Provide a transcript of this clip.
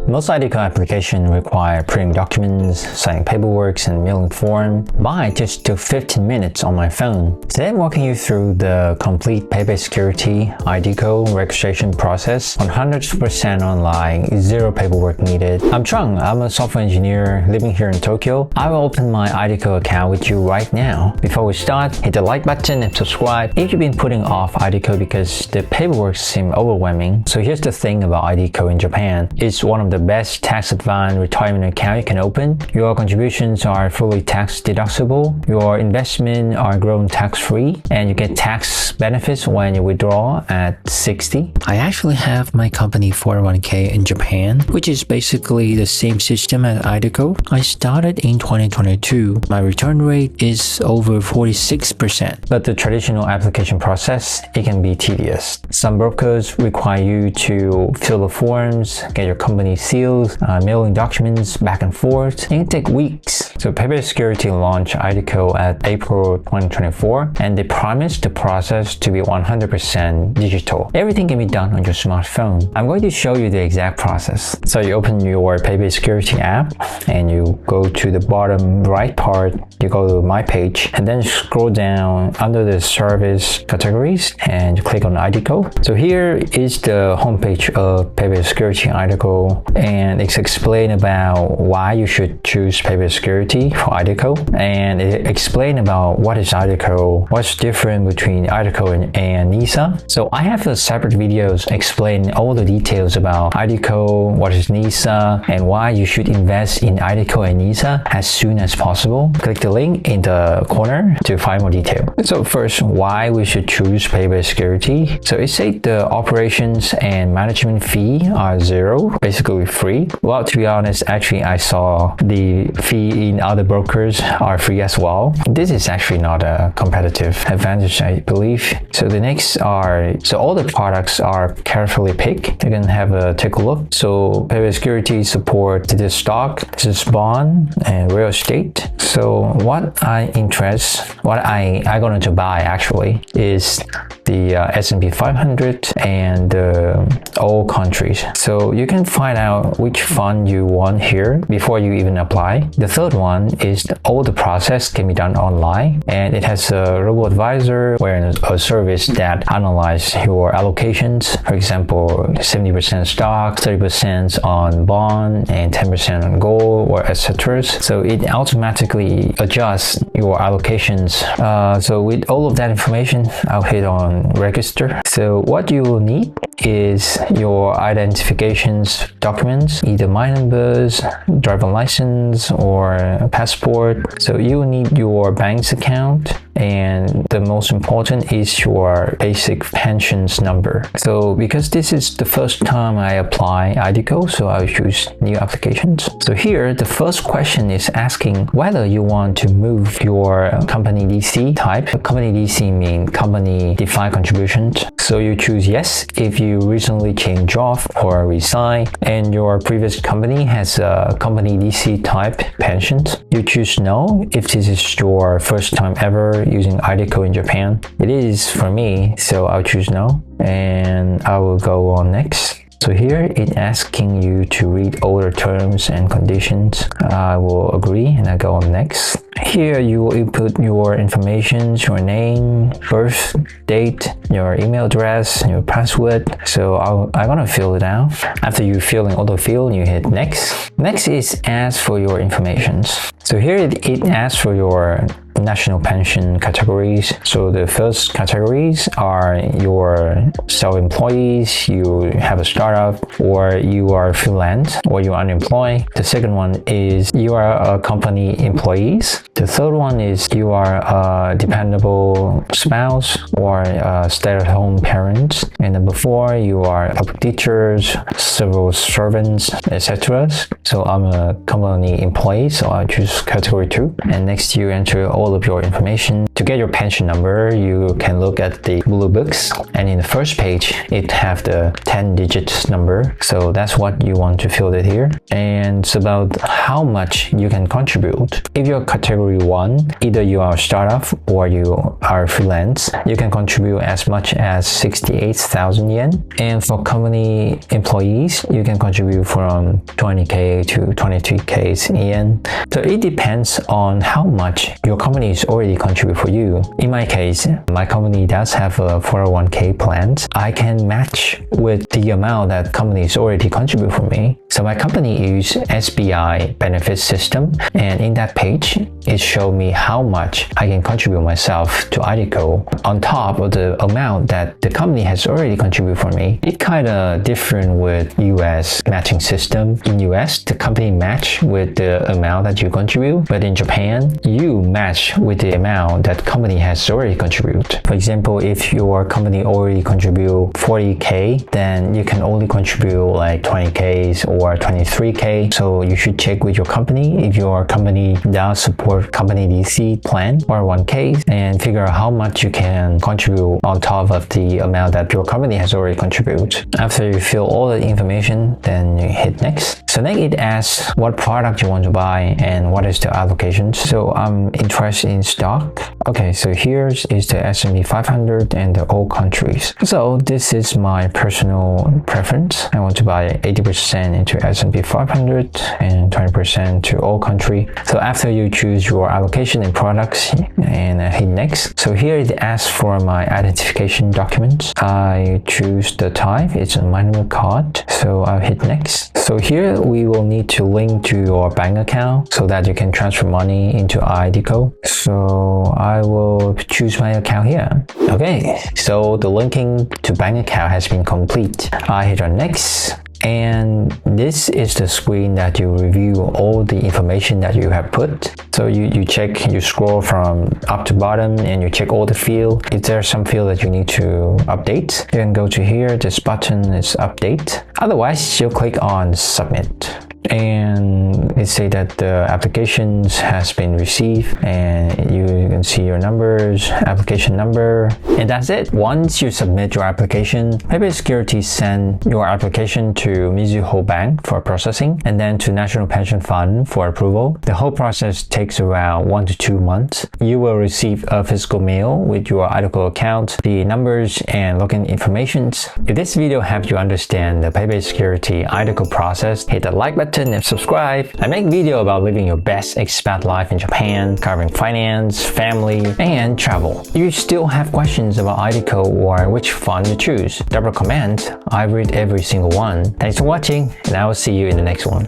Most iDeCo applications require printing documents, signing paperwork, and mailing form. Mine just took 15 minutes on my phone. Today I'm walking you through the complete PayPay Securities iDeCo registration process 100% online, zero paperwork needed. I'm Chung, I'm a software engineer living here in Tokyo. I will open my iDeCo account with you right now. Before we start, hit the like button and subscribe if you've been putting off iDeCo because the paperwork seems overwhelming. So here's the thing about iDeCo in Japan. It's one of the best tax-advantaged retirement account you can open. Your contributions are fully tax-deductible, your investments are grown tax-free, and you get tax benefits when you withdraw at 60. I actually have my company 401k in Japan, which is basically the same system as iDeCo. I started in 2022. My return rate is over 46%. But the traditional application process, it can be tedious. Some brokers require you to fill the forms, get your company seals, mailing documents back and forth. It can take weeks. So PayPay Securities launched iDeCo at April 2024, and they promised the process to be 100% digital. Everything can be done on your smartphone. I'm going to show you the exact process. So you open your PayPay Securities app, and you go to the bottom right part, you go to My Page, and then scroll down under the service categories, and you click on iDeCo. So here is the homepage of PayPay Securities iDeCo, and it's explained about why you should choose PayPay Securities for iDeCo, and it explains about what is iDeCo, what's different between iDeCo and NISA. So I have a separate videos explaining all the details about iDeCo, what is NISA, and why you should invest in iDeCo and NISA as soon as possible. Click the link in the corner to find more detail. So first, why we should choose PayPay Securities. So it says the operations and management fee are zero, basically free. Well, to be honest, actually I saw the fee in other brokers are free as well. This is actually not a competitive advantage, I believe. So the next are, so all the products are carefully picked. You can have a take a look. So PayPay Securities support this stock, this is bond and real estate. So what I going to buy actually is the S&P 500 and all countries. So you can find out which fund you want here before you even apply. The third one is all the process can be done online, and it has a robo-advisor where a service that analyzes your allocations. For example, 70% stock, 30% on bond, and 10% on gold, or etc. So it automatically adjusts your allocations. So with all of that information, I'll hit on register. So what you will need is your identifications documents, either my numbers, driver license, or passport. So you will need your bank's account, and the most important is your basic pensions number. So because this is the first time I apply iDeCo, so I'll choose new applications. So here the first question is asking whether you want to move your company DC type. Company DC means company defined contributions. So you choose yes if you recently changed job or resign and your previous company has a company DC type pensions. You choose no if this is your first time ever using iDeCo in Japan. It is for me, so I'll choose no, and I will go on next. So here it's asking you to read all the terms and conditions. I will agree and I go on next. Here you will input your information, your name, birth date, your email address, your password. So I'm gonna fill it out. After you fill in all the field, you hit next. Next is ask for your information. So here it asks for your national pension categories. So the first categories are your self-employees, you have a startup, or you are freelance, or you're unemployed. The second one is you are a company employees. The third one is you are a dependable spouse or a stay-at-home parent. And number four, you are public teachers, civil servants, etc. So I'm a company employee, so I choose category 2. And next you enter all of your information. To get your pension number, you can look at the blue books, and in the first page it have the 10-digit number, so that's what you want to fill it here. And it's about how much you can contribute. If you're category 1, either you are a startup or you are freelance, you can contribute as much as 68,000 yen. And for company employees, you can contribute from 20k to 23k yen. So it depends on how much your company is already contribute for you. In my case, my company does have a 401k plan. I can match with the amount that companies already contribute for me. So my company uses SBI benefit system, and in that page, it showed me how much I can contribute myself to iDeCo on top of the amount that the company has already contributed for me. It's kind of different with US matching system. In US, the company match with the amount that you contribute, but in Japan, you match with the amount that company has already contributed. For example, if your company already contribute 40k, then you can only contribute like 20k or 23k. So you should check with your company if your company does support company DC plan or 1k, and figure out how much you can contribute on top of the amount that your company has already contributed. After you fill all the information, then you hit next. So next it asks what product you want to buy and what is the allocation. So I'm interested in stock. Okay, so here is the S&P 500 and the all countries. So this is my personal preference. I want to buy 80% into S&P 500 and 20% to all country. So after you choose your allocation and products and hit next. So here it asks for my identification documents. I choose the type, it's a minimum card. So I'll hit next. So here we will need to link to your bank account so that you can transfer money into iDeCo. So I will choose my account here. Okay, so the linking to bank account has been complete. I hit on next. And this is the screen that you review all the information that you have put. So you scroll from up to bottom and you check all the field. If there's some field that you need to update, you can go to here. This button is update. Otherwise, you'll click on submit. And it says that the applications has been received, and you can see your numbers, application number, and that's it. Once you submit your application, PayPay Securities send your application to Mizuho Bank for processing, and then to National Pension Fund for approval. The whole process takes around 1 to 2 months. You will receive a physical mail with your iDeCo account, the numbers, and login information. If this video helped you understand the PayPay Securities iDeCo process, hit the like button and subscribe. I make video about living your best expat life in Japan, covering finance, family, and travel. If you still have questions about iDeCo or which fund to choose, drop a comment. I read every single one. Thanks for watching, and I will see you in the next one.